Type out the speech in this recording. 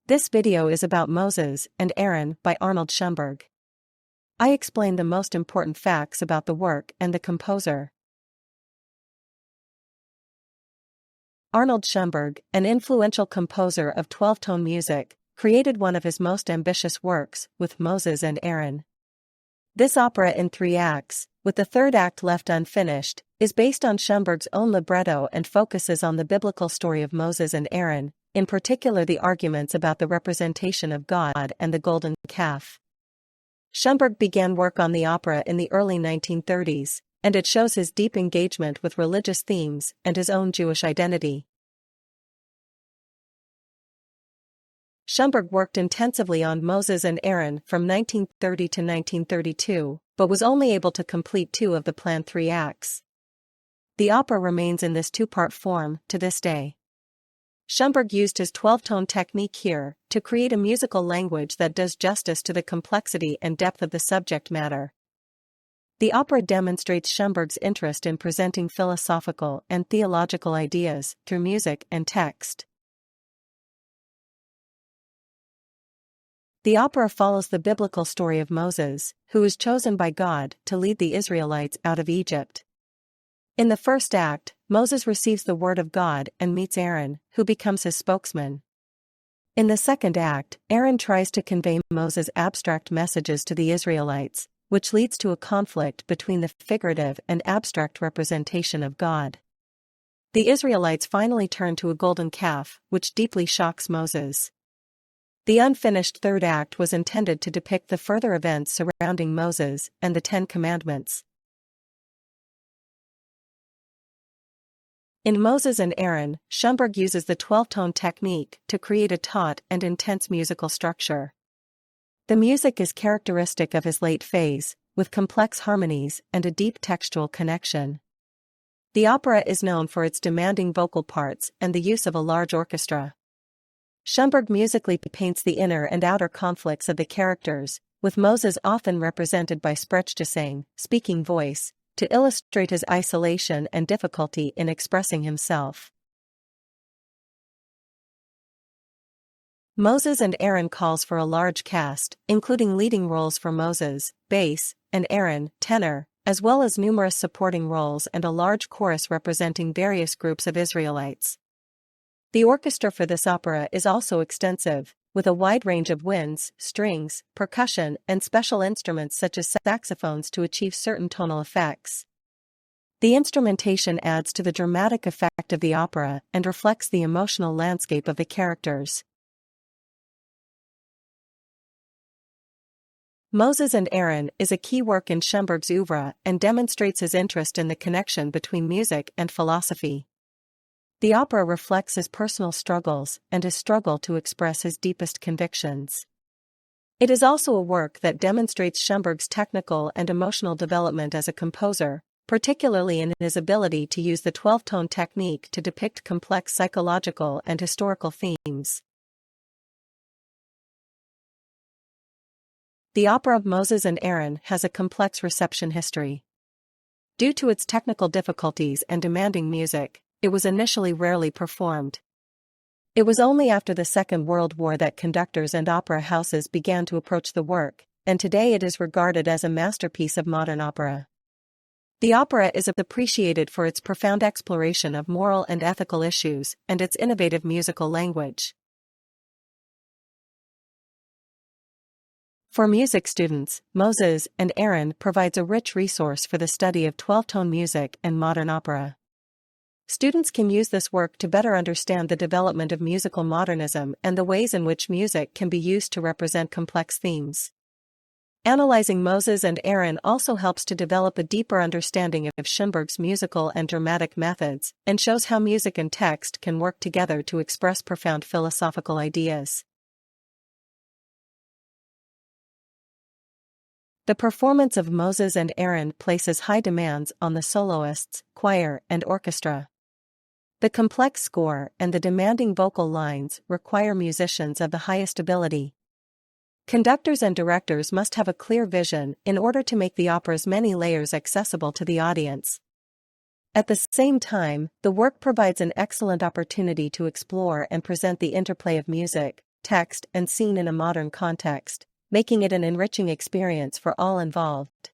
This video is about Moses and Aron by Arnold Schoenberg. I explain the most important facts about the work and the composer. Arnold Schoenberg, an influential composer of 12-tone music, created one of his most ambitious works, with Moses and Aron. This opera in 3 acts, with the third act left unfinished, is based on Schoenberg's own libretto and focuses on the biblical story of Moses and Aron, in particular the arguments about the representation of God and the golden calf. Schoenberg began work on the opera in the early 1930s, and it shows his deep engagement with religious themes and his own Jewish identity. Schoenberg worked intensively on Moses and Aron from 1930 to 1932, but was only able to complete 2 of the planned 3 acts. The opera remains in this 2-part form to this day. Schoenberg used his 12-tone technique here to create a musical language that does justice to the complexity and depth of the subject matter. The opera demonstrates Schoenberg's interest in presenting philosophical and theological ideas through music and text. The opera follows the biblical story of Moses, who was chosen by God to lead the Israelites out of Egypt. In the first act, Moses receives the word of God and meets Aron, who becomes his spokesman. In the second act, Aron tries to convey Moses' abstract messages to the Israelites, which leads to a conflict between the figurative and abstract representation of God. The Israelites finally turn to a golden calf, which deeply shocks Moses. The unfinished third act was intended to depict the further events surrounding Moses and the 10 Commandments. In Moses and Aron, Schoenberg uses the 12-tone technique to create a taut and intense musical structure. The music is characteristic of his late phase, with complex harmonies and a deep textual connection. The opera is known for its demanding vocal parts and the use of a large orchestra. Schoenberg musically paints the inner and outer conflicts of the characters, with Moses often represented by Sprechgesang, speaking voice, to illustrate his isolation and difficulty in expressing himself. Moses and Aron calls for a large cast, including leading roles for Moses, bass, and Aron, tenor, as well as numerous supporting roles and a large chorus representing various groups of Israelites. The orchestra for this opera is also extensive, with a wide range of winds, strings, percussion, and special instruments such as saxophones to achieve certain tonal effects. The instrumentation adds to the dramatic effect of the opera and reflects the emotional landscape of the characters. Moses and Aron is a key work in Schoenberg's oeuvre and demonstrates his interest in the connection between music and philosophy. The opera reflects his personal struggles and his struggle to express his deepest convictions. It is also a work that demonstrates Schoenberg's technical and emotional development as a composer, particularly in his ability to use the 12-tone technique to depict complex psychological and historical themes. The opera of Moses and Aron has a complex reception history. Due to its technical difficulties and demanding music, it was initially rarely performed. It was only after the Second World War that conductors and opera houses began to approach the work, and today it is regarded as a masterpiece of modern opera. The opera is appreciated for its profound exploration of moral and ethical issues and its innovative musical language. For music students, Moses and Aron provides a rich resource for the study of 12-tone music and modern opera. Students can use this work to better understand the development of musical modernism and the ways in which music can be used to represent complex themes. Analyzing Moses and Aron also helps to develop a deeper understanding of Schoenberg's musical and dramatic methods, and shows how music and text can work together to express profound philosophical ideas. The performance of Moses and Aron places high demands on the soloists, choir, and orchestra. The complex score and the demanding vocal lines require musicians of the highest ability. Conductors and directors must have a clear vision in order to make the opera's many layers accessible to the audience. At the same time, the work provides an excellent opportunity to explore and present the interplay of music, text and scene in a modern context, making it an enriching experience for all involved.